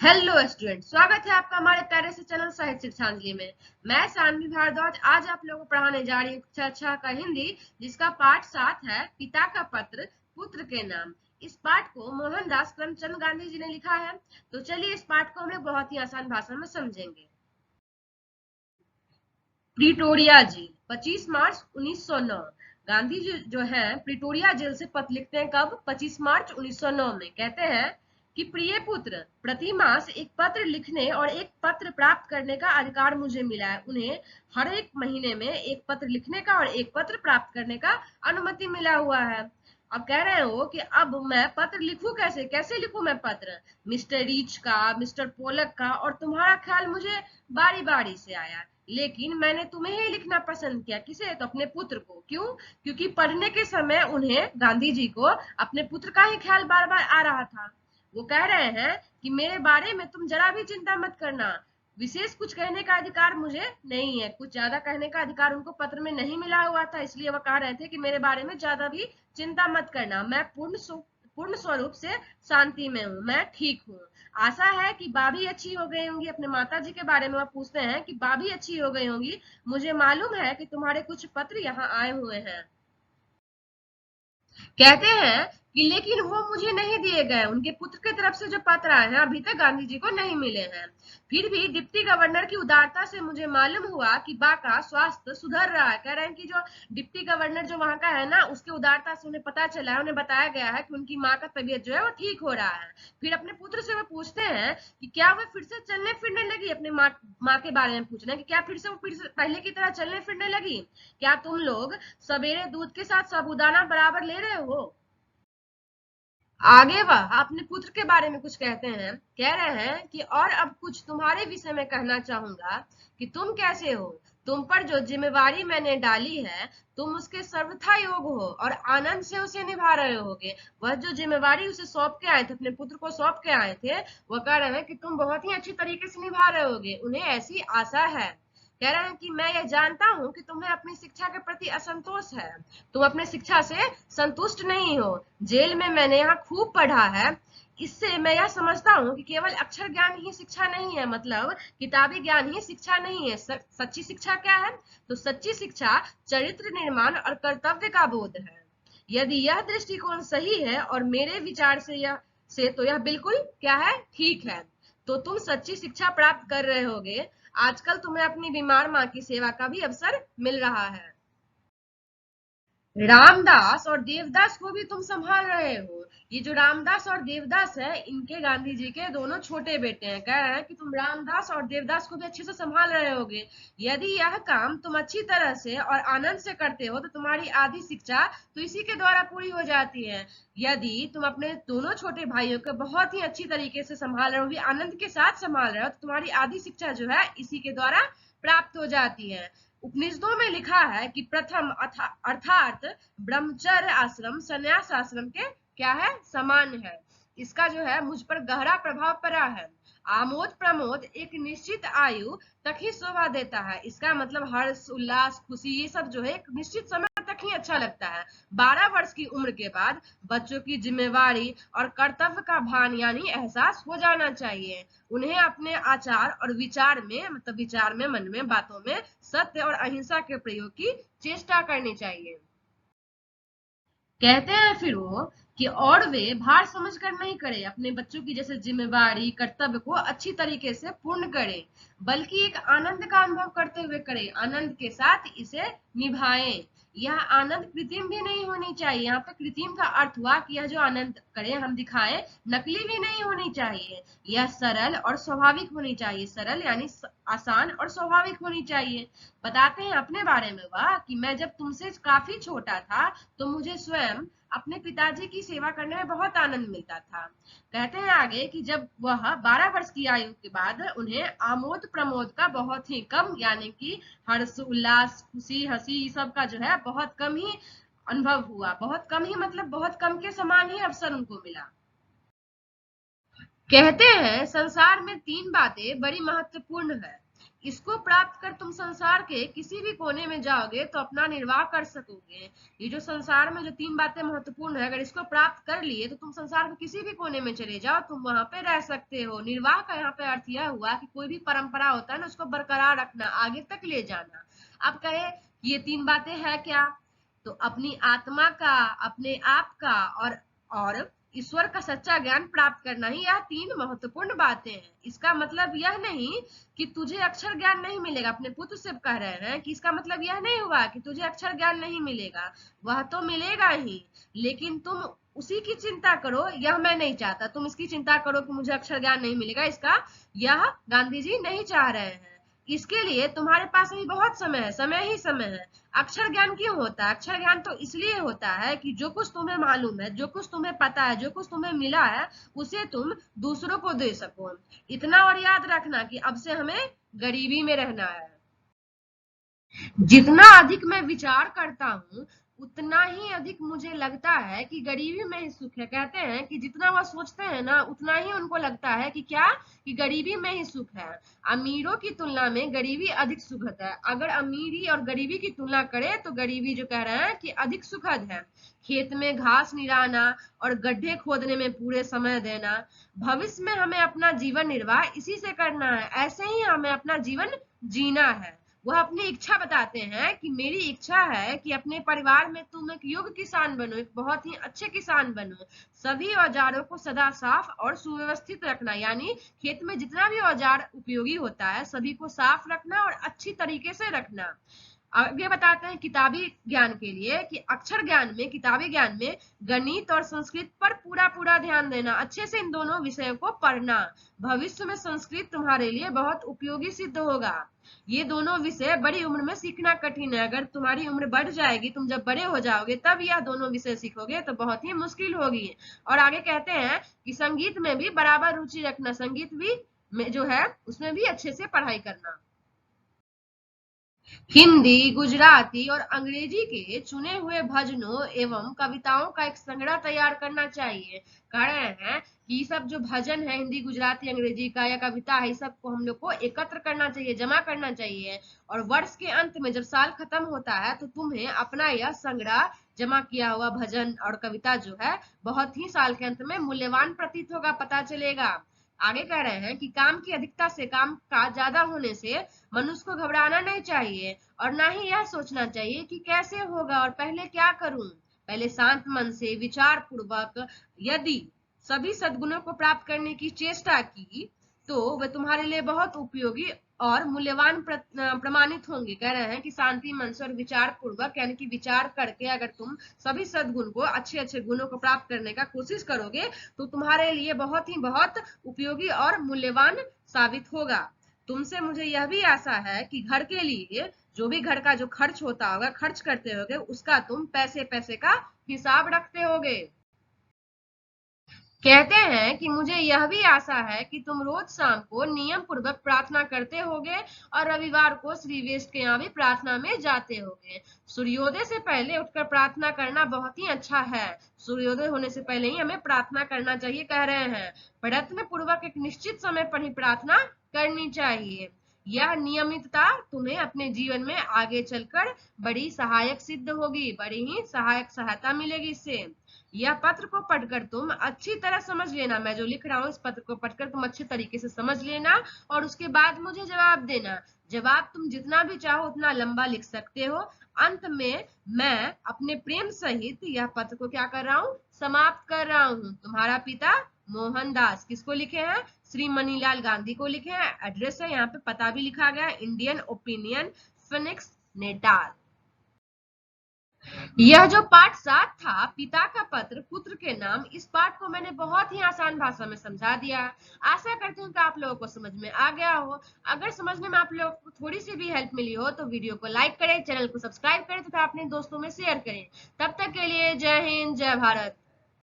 Hello student, स्वागत है आपका हमारे प्यारे से चैनल साहित्य शिक्षांजलि में। मैं सानवी भारद्वाज आज आप लोगों को पढ़ाने जा रही हूँ कक्षा 6 का हिंदी, जिसका पाठ 7 है पिता का पत्र पुत्र के नाम। इस पाठ को मोहनदास करमचंद गांधी जी ने लिखा है। तो चलिए इस पाठ को हम लोग बहुत ही आसान भाषा में समझेंगे। प्रिटोरिया जेल 25 मार्च 1909। गांधी जी जो है प्रिटोरिया जेल से पत्र लिखते हैं कब? 25 मार्च 1909 में। कहते हैं कि प्रिय पुत्र, प्रति मास एक पत्र लिखने और एक पत्र प्राप्त करने का अधिकार मुझे मिला है। उन्हें हर एक महीने में एक पत्र लिखने का और एक पत्र प्राप्त करने का अनुमति मिला हुआ है। अब कह रहे हो कि अब मैं पत्र लिखूं कैसे? कैसे लिखूं मैं पत्र? मिस्टर रीच का, मिस्टर पोलक का और तुम्हारा ख्याल मुझे बारी बारी से आया, लेकिन मैंने तुम्हें ही लिखना पसंद किया। किसे? तो अपने पुत्र को। क्यों? क्योंकि पढ़ने के समय उन्हें, गांधी जी को, अपने पुत्र का ही ख्याल बार बार आ रहा था। वो कह रहे हैं कि मेरे बारे में तुम जरा भी चिंता मत करना, विशेष कुछ कहने का अधिकार मुझे नहीं है। कुछ ज्यादा कहने का अधिकार उनको पत्र में नहीं मिला हुआ था, इसलिए वो कह रहे थे कि मेरे बारे में ज्यादा भी चिंता मत करना, मैं पूर्ण स्वरूप से शांति में हूँ, मैं ठीक हूँ। आशा है कि भाभी अच्छी हो गई होंगी। अपने माता जी के बारे में आप पूछते हैं कि भाभी अच्छी हो गई होंगी। मुझे मालूम है कि तुम्हारे कुछ पत्र यहाँ आए हुए हैं। कहते हैं कि लेकिन वो मुझे नहीं दिए गए। उनके पुत्र की तरफ से जो पत्र आए हैं अभी तक गांधी जी को नहीं मिले हैं। फिर भी डिप्टी गवर्नर की उदारता से मुझे मालूम हुआ कि बा का स्वास्थ्य सुधर रहा है। कह रहे हैं कि जो डिप्टी गवर्नर जो वहां का है ना, उसकी उदारता से उन्हें पता चला है, उन्हें बताया गया है कि उनकी माँ का तबीयत जो है वो ठीक हो रहा है। फिर अपने पुत्र से वो पूछते हैं कि क्या वो फिर से चलने फिरने लगी। अपने माँ के बारे में पूछ रहे हैं कि क्या फिर से वो फिर से पहले की तरह चलने फिरने लगी? क्या तुम लोग सवेरे दूध के साथ साबूदाना बराबर ले रहे हो? आगे वह अपने पुत्र के बारे में कुछ कहते हैं। कह रहे हैं कि और अब कुछ तुम्हारे विषय में कहना चाहूंगा कि तुम कैसे हो। तुम पर जो जिम्मेवारी मैंने डाली है, तुम उसके सर्वथा योग्य हो और आनंद से उसे निभा रहे होगे। वह जो जिम्मेवारी उसे सौंप के आए थे, अपने पुत्र को सौंप के आए थे, वह कह रहे हैं कि तुम बहुत ही अच्छी तरीके से निभा रहे होगे। उन्हें ऐसी आशा है। कह रहे हैं कि मैं ये जानता हूं कि तुम्हें अपनी शिक्षा के प्रति असंतोष है, तुम अपने शिक्षा से संतुष्ट नहीं हो। जेल में मैंने यहाँ खूब पढ़ा है। इससे मैं यह समझता हूँ कि केवल अक्षर ज्ञान ही शिक्षा नहीं है, मतलब किताबी ज्ञान ही शिक्षा नहीं है। सच्ची शिक्षा क्या है? तो सच्ची शिक्षा चरित्र निर्माण और कर्तव्य का बोध है। यदि यह दृष्टिकोण सही है और मेरे विचार से तो यह बिल्कुल क्या है, ठीक है। तो तुम सच्ची शिक्षा प्राप्त कर रहे होगे। आजकल तुम्हें अपनी बीमार माँ की सेवा का भी अवसर मिल रहा है। रामदास और देवदास को भी तुम संभाल रहे हो। ये जो रामदास और देवदास है, इनके गांधी जी के दोनों छोटे बेटे हैं। कह रहे हैं कि तुम रामदास और देवदास को भी अच्छे से संभाल रहे होगे। यदि यह काम तुम अच्छी तरह से और आनंद से करते हो तो तुम्हारी आधी शिक्षा तो इसी के द्वारा पूरी हो जाती है। यदि तुम अपने दोनों छोटे भाइयों को बहुत ही अच्छी तरीके से संभाल रहे हो, भी आनंद के साथ संभाल रहे हो, तो तुम्हारी आधी शिक्षा जो है इसी के द्वारा प्राप्त हो जाती है। उपनिषदों में लिखा है कि प्रथम अर्थात ब्रह्मचर्य आश्रम संन्यास आश्रम के क्या है, समान है। इसका जो है मुझ पर गहरा प्रभाव पड़ा है। आमोद प्रमोद एक निश्चित आयु तक ही शोभा देता है। इसका मतलब हर्ष उल्लास खुशी ये सब जो है एक निश्चित समय तक ही अच्छा लगता है। 12 वर्ष की उम्र के बाद बच्चों की जिम्मेवारी और कर्तव्य का भान यानी एहसास हो जाना चाहिए। उन्हें अपने आचार और विचार में, मतलब विचार में, मन में, बातों में सत्य और अहिंसा के प्रयोग की चेष्टा करनी चाहिए। कहते हैं फिर वो कि और वे भार समझ कर नहीं करे, अपने बच्चों की जैसे जिम्मेवारी कर्तव्य को अच्छी तरीके से पूर्ण करे, बल्कि एक आनंद का अनुभव करते हुए करे, आनंद के साथ इसे निभाएं। यह आनंद कृत्रिम भी नहीं होनी चाहिए। यहाँ पे कृत्रिम का अर्थ हुआ कि यह जो आनंद करें हम दिखाएं, नकली भी नहीं होनी चाहिए। यह सरल और स्वाभाविक होनी चाहिए। सरल यानी आसान और स्वाभाविक होनी चाहिए। बताते हैं अपने बारे में वह कि मैं जब तुमसे काफी छोटा था तो मुझे स्वयं अपने पिताजी की सेवा करने में बहुत आनंद मिलता था। कहते हैं आगे कि जब वह 12 वर्ष की आयु के बाद उन्हें आमोद प्रमोद का बहुत ही कम, यानी कि हर्ष उल्लास खुशी हंसी सब का जो है बहुत कम ही अनुभव हुआ। बहुत कम ही मतलब बहुत कम के समान ही अवसर उनको मिला। कहते हैं संसार में 3 बातें बड़ी महत्वपूर्ण है, इसको प्राप्त कर तुम संसार के किसी भी कोने में जाओगे तो अपना निर्वाह कर सकोगे। ये जो संसार में जो 3 बातें महत्वपूर्ण है, अगर इसको प्राप्त कर लिए तो तुम संसार के किसी भी कोने में चले जाओ, तुम वहां पे रह सकते हो। निर्वाह का यहाँ पे अर्थ यह हुआ कि कोई भी परंपरा होता है ना, उसको बरकरार रखना, आगे तक ले जाना। अब कहे ये 3 बातें है क्या, तो अपनी आत्मा का, अपने आप का और ईश्वर का सच्चा ज्ञान प्राप्त करना ही यह 3 महत्वपूर्ण बातें हैं। इसका मतलब यह नहीं कि तुझे अक्षर ज्ञान नहीं मिलेगा। अपने पुत्र से कह रहे हैं कि इसका मतलब यह नहीं हुआ कि तुझे अक्षर ज्ञान नहीं मिलेगा, वह तो मिलेगा ही, लेकिन तुम उसी की चिंता करो। यह मैं नहीं चाहता तुम इसकी चिंता करो कि मुझे अक्षर ज्ञान नहीं मिलेगा, इसका यह गांधी जी नहीं चाह रहे हैं। इसके लिए तुम्हारे पास अभी बहुत समय है, समय ही समय है। अक्षर ज्ञान क्यों होता है? अक्षर ज्ञान तो इसलिए होता है कि जो कुछ तुम्हें मालूम है, जो कुछ तुम्हें पता है, जो कुछ तुम्हें मिला है, उसे तुम दूसरों को दे सको। इतना और याद रखना कि अब से हमें गरीबी में रहना है। जितना अधिक मैं विचार करता हूँ उतना ही अधिक मुझे लगता है कि गरीबी में ही सुख है। कहते हैं कि जितना वह सोचते हैं ना, उतना ही उनको लगता है कि क्या, कि गरीबी में ही सुख है। अमीरों की तुलना में गरीबी अधिक सुखद है। अगर अमीरी और गरीबी की तुलना करें तो गरीबी जो कह रहे हैं कि अधिक सुखद है। खेत में घास निराना और गड्ढे खोदने में पूरे समय देना। भविष्य में हमें अपना जीवन निर्वाह इसी से करना है, ऐसे ही हमें अपना जीवन जीना है। वह अपनी इच्छा बताते हैं कि मेरी इच्छा है कि अपने परिवार में तुम एक योग्य किसान बनो, एक बहुत ही अच्छे किसान बनो। सभी औजारों को सदा साफ और सुव्यवस्थित रखना, यानी खेत में जितना भी औजार उपयोगी होता है सभी को साफ रखना और अच्छी तरीके से रखना। आगे बताते हैं किताबी ज्ञान के लिए कि अक्षर ज्ञान में, किताबी ज्ञान में गणित और संस्कृत पर पूरा पूरा ध्यान देना, अच्छे से इन दोनों विषयों को पढ़ना। भविष्य में संस्कृत तुम्हारे लिए बहुत उपयोगी सिद्ध होगा। ये दोनों विषय बड़ी उम्र में सीखना कठिन है। अगर तुम्हारी उम्र बढ़ जाएगी, तुम जब बड़े हो जाओगे तब यह दोनों विषय सीखोगे तो बहुत ही मुश्किल होगी। और आगे कहते हैं कि संगीत में भी बराबर रुचि रखना, संगीत भी में जो है उसमें भी अच्छे से पढ़ाई करना। हिंदी, गुजराती और अंग्रेजी के चुने हुए भजनों एवं कविताओं का एक संग्रह तैयार करना चाहिए। कह रहे हैं कि सब जो भजन है हिंदी, गुजराती, अंग्रेजी का या कविता है, सबको हम लोग को एकत्र करना चाहिए, जमा करना चाहिए। और वर्ष के अंत में जब साल खत्म होता है तो तुम्हें अपना यह संग्रह, जमा किया हुआ भजन और कविता जो है, बहुत ही साल के अंत में मूल्यवान प्रतीत होगा, पता चलेगा। आगे कह रहे हैं कि काम की अधिकता से, काम का ज्यादा होने से मनुष्य को घबराना नहीं चाहिए और ना ही यह सोचना चाहिए कि कैसे होगा और पहले क्या करूं। पहले शांत मन से विचार पूर्वक यदि सभी सद्गुणों को प्राप्त करने की चेष्टा की तो वे तुम्हारे लिए बहुत उपयोगी और मूल्यवान प्रमाणित होंगे। कह रहे हैं कि शांति मन से और विचार पूर्वक, यानी कि विचार करके अगर तुम सभी सद्गुण को, अच्छे अच्छे गुणों को प्राप्त करने का कोशिश करोगे तो तुम्हारे लिए बहुत ही बहुत उपयोगी और मूल्यवान साबित होगा। तुमसे मुझे यह भी आशा है कि घर के लिए जो भी घर का जो खर्च होता होगा, खर्च करते होगे, उसका तुम पैसे पैसे का हिसाब रखते होगे। कहते हैं कि मुझे यह भी आशा है कि तुम रोज शाम को नियम पूर्वक प्रार्थना करते होगे और रविवार को श्री वेस्ट के यहाँ भी प्रार्थना में जाते होगे। सूर्योदय से पहले उठकर प्रार्थना करना बहुत ही अच्छा है। सूर्योदय होने से पहले ही हमें प्रार्थना करना चाहिए, कह रहे हैं। प्रयत्न पूर्वक एक निश्चित समय पर ही प्रार्थना करनी चाहिए। यह नियमितता तुम्हें अपने जीवन में आगे चलकर बड़ी सहायक सिद्ध होगी, बड़ी ही सहायता मिलेगी इससे। यह पत्र को पढ़कर तुम अच्छी तरह समझ लेना, मैं जो लिख रहा हूँ इस पत्र को पढ़कर तुम अच्छे तरीके से समझ लेना और उसके बाद मुझे जवाब देना। जवाब तुम जितना भी चाहो उतना लंबा लिख सकते हो। अंत में मैं अपने प्रेम सहित यह पत्र को क्या कर रहा हूँ, समाप्त कर रहा हूँ। तुम्हारा पिता मोहनदास। किसको लिखे हैं? श्री मनीलाल गांधी को लिखे हैं। एड्रेस है यहाँ पे, पता भी लिखा गया, इंडियन ओपिनियन, फिनिक्स, नेटाल। यह जो पाठ 7 था, पिता का पत्र पुत्र के नाम, इस पाठ को मैंने बहुत ही आसान भाषा में समझा दिया। आशा करती हूँ कि आप लोगों को समझ में आ गया हो। अगर समझने में आप लोगों को थोड़ी सी भी हेल्प मिली हो तो वीडियो को लाइक करें, चैनल को सब्सक्राइब करें तथा अपने दोस्तों में शेयर करें। तब तक के लिए जय हिंद, जय भारत।